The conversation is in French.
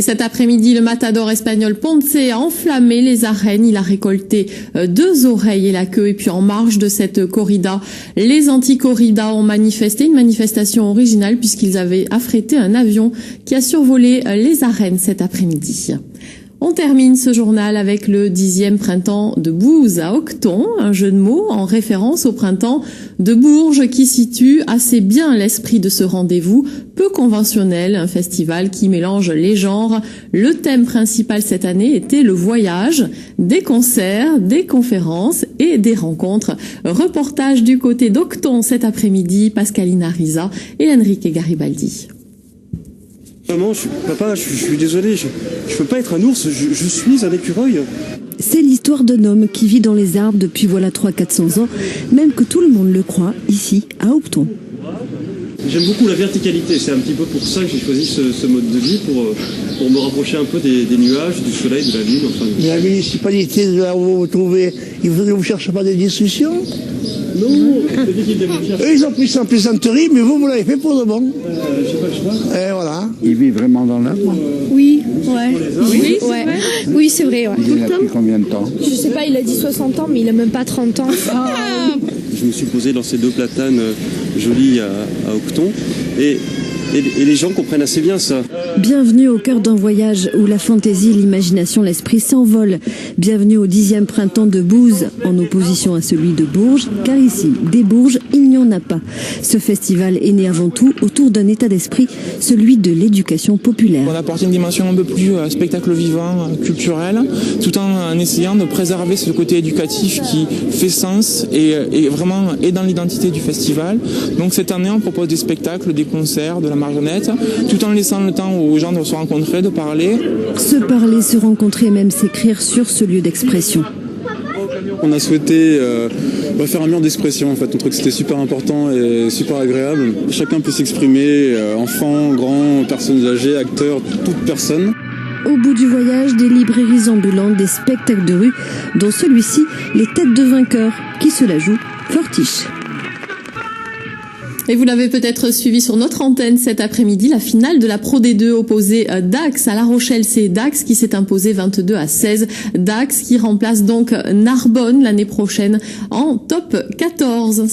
Et cet après-midi, le matador espagnol Ponce a enflammé les arènes. Il a récolté 2 oreilles et la queue. Et puis en marge de cette corrida, les anti-corridas ont manifesté, une manifestation originale puisqu'ils avaient affrété un avion qui a survolé les arènes cet après-midi. On termine ce journal avec le 10e printemps de Bouze à Aucton, un jeu de mots en référence au printemps de Bourges qui situe assez bien l'esprit de ce rendez-vous peu conventionnel, un festival qui mélange les genres. Le thème principal cette année était le voyage, des concerts, des conférences et des rencontres. Reportage du côté d'Aucton cet après-midi, Pascalina Risa et Enrique Garibaldi. Maman, papa, je suis désolé, je peux pas être un ours, je suis un écureuil. C'est l'histoire d'un homme qui vit dans les arbres depuis voilà 300-400 ans, même que tout le monde le croit, ici, à Aucton. J'aime beaucoup la verticalité, c'est un petit peu pour ça que j'ai choisi ce mode de vie, pour me rapprocher un peu des nuages, du soleil, de la lune, enfin. Mais la municipalité de là où vous vous trouvez, ils ne cherchent pas des discussions? Non, c'est dit qu'ils devaient chercher. Eux, ils ont pris ça en plaisanterie, mais vous l'avez fait pour de bon. J'ai pas le choix. Et voilà. Il vit vraiment dans l'arbre? Oui, ouais. Oui, c'est vrai. Ouais. Il est là depuis combien de temps? Je sais pas, il a dit 60 ans, mais il a même pas 30 ans. Je me suis posé dans ces 2 platanes jolies à Aucton et les gens comprennent assez bien ça. Bienvenue au cœur d'un voyage où la fantaisie, l'imagination, l'esprit s'envolent. Bienvenue au 10e printemps de Bouze, en opposition à celui de Bourges, car ici, des Bourges, il n'y en a pas. Ce festival est né avant tout autour d'un état d'esprit, celui de l'éducation populaire. On apporte une dimension un peu plus spectacle vivant, culturel, tout en essayant de préserver ce côté éducatif qui fait sens et vraiment est dans l'identité du festival. Donc cette année, on propose des spectacles, des concerts, de la marionnette, tout en laissant le temps aux gens de se rencontrer, de parler. Se parler, se rencontrer et même s'écrire sur ce lieu d'expression. On a souhaité faire un mur d'expression en fait. On trouve que c'était super important et super agréable. Chacun peut s'exprimer, enfants, grands, personnes âgées, acteurs, toute personne. Au bout du voyage, des librairies ambulantes, des spectacles de rue, dont celui-ci, les têtes de vainqueurs, qui se la jouent fortiche. Et vous l'avez peut-être suivi sur notre antenne cet après-midi, la finale de la Pro D2 opposée Dax à La Rochelle. C'est Dax qui s'est imposé 22-16. Dax qui remplace donc Narbonne l'année prochaine en top 14.